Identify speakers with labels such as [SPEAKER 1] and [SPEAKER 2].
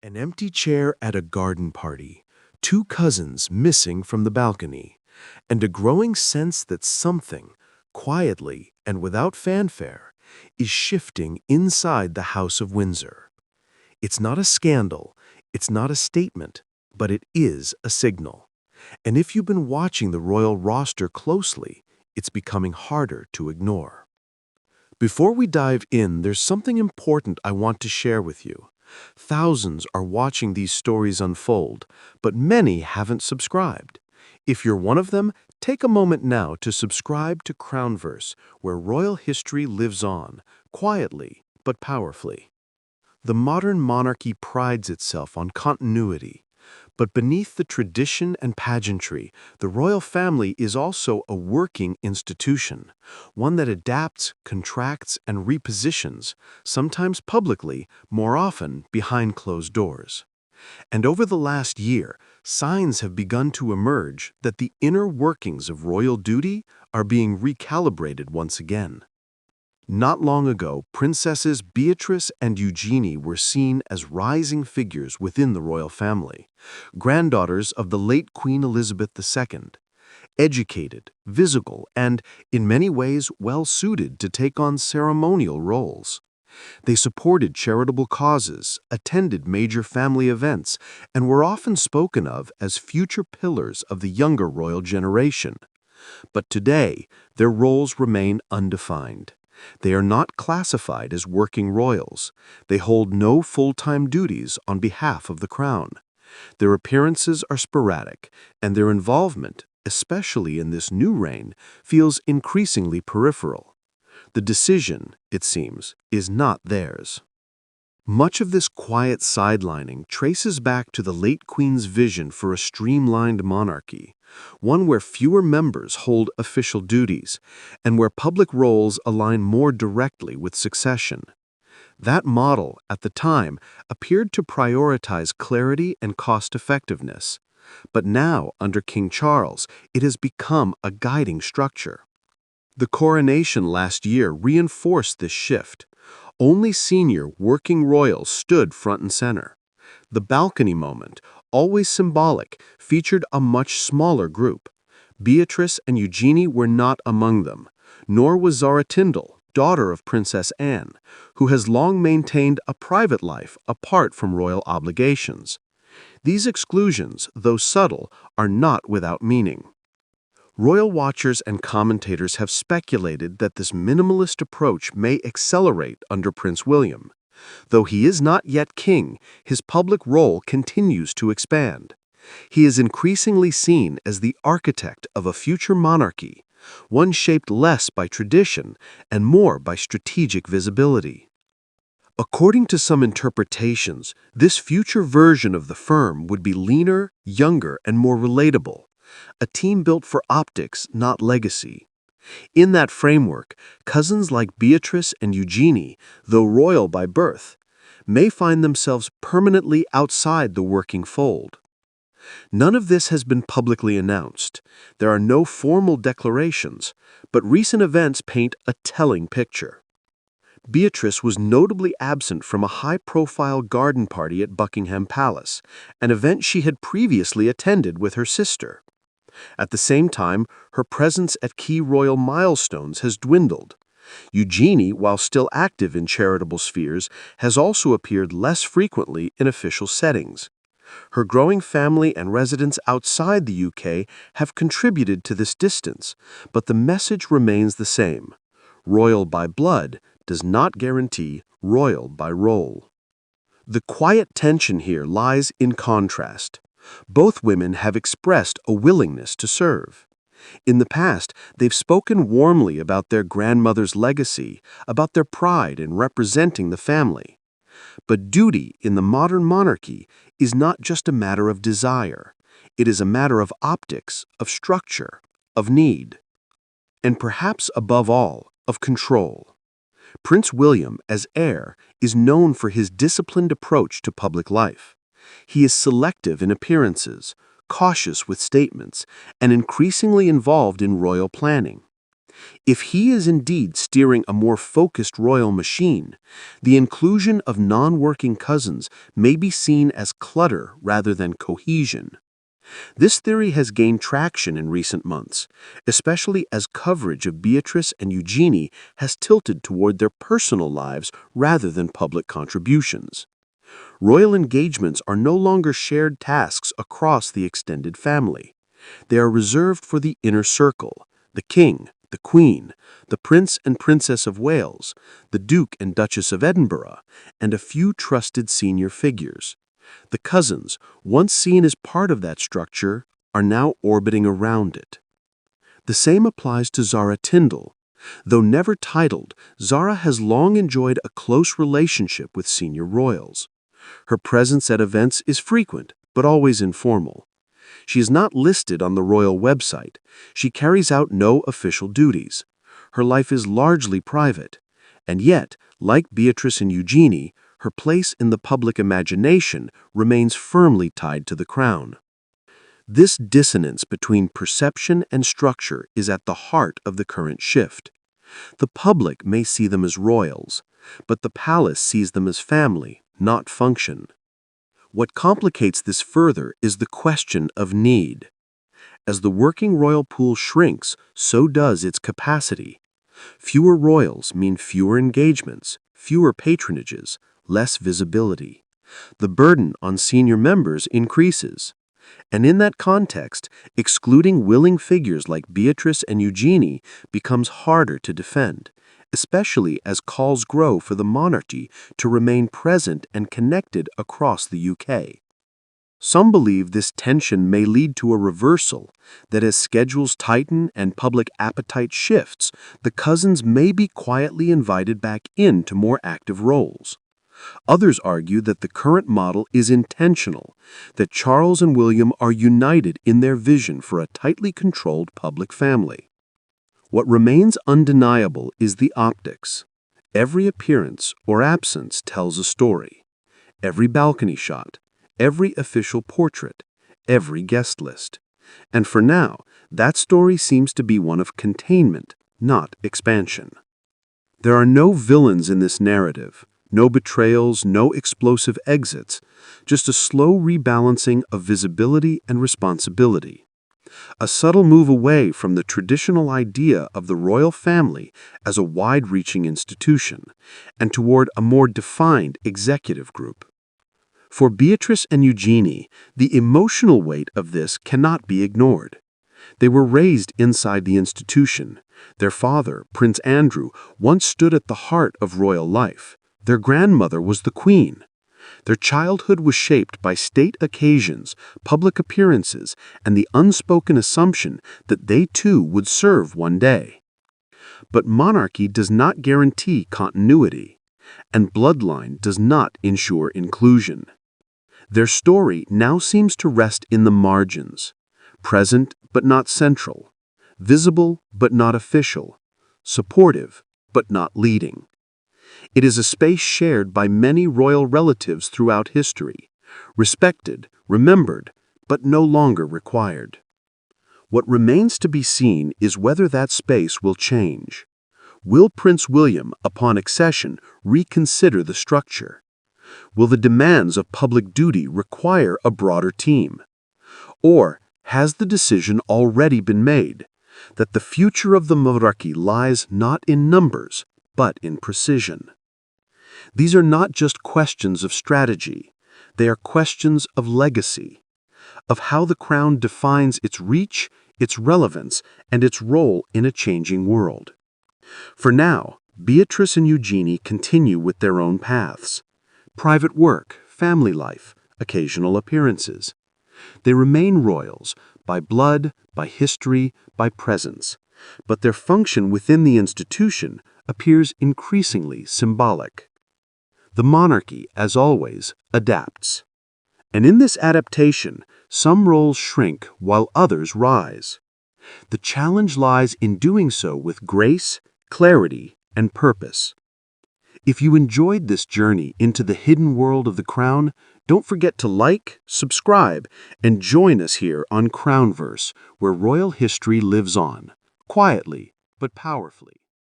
[SPEAKER 1] An empty chair at a garden party, two cousins missing from the balcony, and a growing sense that something, quietly and without fanfare, is shifting inside the House of Windsor. It's not a scandal, it's not a statement, but it is a signal. And if you've been watching the royal roster closely, it's becoming harder to ignore. Before we dive in, there's something important I want to share with you. Thousands are watching these stories unfold, but many haven't subscribed. If you're one of them, take a moment now to subscribe to Crownverse, where royal history lives on, quietly but powerfully. The modern monarchy prides itself on continuity, but beneath the tradition and pageantry, the royal family is also a working institution, one that adapts, contracts, and repositions, sometimes publicly, more often behind closed doors. And over the last year, signs have begun to emerge that the inner workings of royal duty are being recalibrated once again. Not long ago, Princesses Beatrice and Eugenie were seen as rising figures within the royal family, granddaughters of the late Queen Elizabeth II, educated, visible, and, in many ways, well-suited to take on ceremonial roles. They supported charitable causes, attended major family events, and were often spoken of as future pillars of the younger royal generation. But today, their roles remain undefined. They are not classified as working royals. They hold no full-time duties on behalf of the crown. Their appearances are sporadic, and their involvement, especially in this new reign, feels increasingly peripheral. The decision, it seems, is not theirs. Much of this quiet sidelining traces back to the late Queen's vision for a streamlined monarchy, one where fewer members hold official duties, and where public roles align more directly with succession. That model, at the time, appeared to prioritize clarity and cost-effectiveness, but now, under King Charles, it has become a guiding structure. The coronation last year reinforced this shift. Only senior working royals stood front and center. The balcony moment, always symbolic, featured a much smaller group. Beatrice and Eugenie were not among them, nor was Zara Tindall, daughter of Princess Anne, who has long maintained a private life apart from royal obligations. These exclusions, though subtle, are not without meaning. Royal watchers and commentators have speculated that this minimalist approach may accelerate under Prince William. Though he is not yet king, his public role continues to expand. He is increasingly seen as the architect of a future monarchy, one shaped less by tradition and more by strategic visibility. According to some interpretations, this future version of the firm would be leaner, younger, and more relatable. A team built for optics, not legacy. In that framework, cousins like Beatrice and Eugenie, though royal by birth, may find themselves permanently outside the working fold. None of this has been publicly announced. There are no formal declarations, but recent events paint a telling picture. Beatrice was notably absent from a high-profile garden party at Buckingham Palace, an event she had previously attended with her sister. At the same time, her presence at key royal milestones has dwindled. Eugenie, while still active in charitable spheres, has also appeared less frequently in official settings. Her growing family and residence outside the UK have contributed to this distance, but the message remains the same. Royal by blood does not guarantee royal by role. The quiet tension here lies in contrast. Both women have expressed a willingness to serve. In the past, they've spoken warmly about their grandmother's legacy, about their pride in representing the family. But duty in the modern monarchy is not just a matter of desire. It is a matter of optics, of structure, of need. And perhaps above all, of control. Prince William, as heir, is known for his disciplined approach to public life. He is selective in appearances, cautious with statements, and increasingly involved in royal planning. If he is indeed steering a more focused royal machine, the inclusion of non-working cousins may be seen as clutter rather than cohesion. This theory has gained traction in recent months, especially as coverage of Beatrice and Eugenie has tilted toward their personal lives rather than public contributions. Royal engagements are no longer shared tasks across the extended family. They are reserved for the inner circle, the king, the queen, the prince and princess of Wales, the duke and duchess of Edinburgh, and a few trusted senior figures. The cousins, once seen as part of that structure, are now orbiting around it. The same applies to Zara Tindall. Though never titled, Zara has long enjoyed a close relationship with senior royals. Her presence at events is frequent, but always informal. She is not listed on the royal website. She carries out no official duties. Her life is largely private. And yet, like Beatrice and Eugenie, her place in the public imagination remains firmly tied to the crown. This dissonance between perception and structure is at the heart of the current shift. The public may see them as royals, but the palace sees them as family, not function. What complicates this further is the question of need. As the working royal pool shrinks, so does its capacity. Fewer royals mean fewer engagements, fewer patronages, less visibility. The burden on senior members increases. And in that context, excluding willing figures like Beatrice and Eugenie becomes harder to defend, especially as calls grow for the monarchy to remain present and connected across the UK. Some believe this tension may lead to a reversal, that as schedules tighten and public appetite shifts, the cousins may be quietly invited back into more active roles. Others argue that the current model is intentional, that Charles and William are united in their vision for a tightly controlled public family. What remains undeniable is the optics. Every appearance or absence tells a story. Every balcony shot, every official portrait, every guest list. And for now, that story seems to be one of containment, not expansion. There are no villains in this narrative, no betrayals, no explosive exits, just a slow rebalancing of visibility and responsibility. A subtle move away from the traditional idea of the royal family as a wide-reaching institution, and toward a more defined executive group. For Beatrice and Eugenie, the emotional weight of this cannot be ignored. They were raised inside the institution. Their father, Prince Andrew, once stood at the heart of royal life. Their grandmother was the queen. Their childhood was shaped by state occasions, public appearances, and the unspoken assumption that they too would serve one day. But monarchy does not guarantee continuity, and bloodline does not ensure inclusion. Their story now seems to rest in the margins, present but not central, visible but not official, supportive but not leading. It is a space shared by many royal relatives throughout history, respected, remembered, but no longer required. What remains to be seen is whether that space will change. Will Prince William, upon accession, reconsider the structure? Will the demands of public duty require a broader team? Or has the decision already been made that the future of the monarchy lies not in numbers, but in precision? These are not just questions of strategy. They are questions of legacy, of how the crown defines its reach, its relevance, and its role in a changing world. For now, Beatrice and Eugenie continue with their own paths. Private work, family life, occasional appearances. They remain royals, by blood, by history, by presence, but their function within the institution appears increasingly symbolic. The monarchy, as always, adapts. And in this adaptation, some roles shrink while others rise. The challenge lies in doing so with grace, clarity, and purpose. If you enjoyed this journey into the hidden world of the crown, don't forget to like, subscribe, and join us here on Crownverse, where royal history lives on, quietly but powerfully.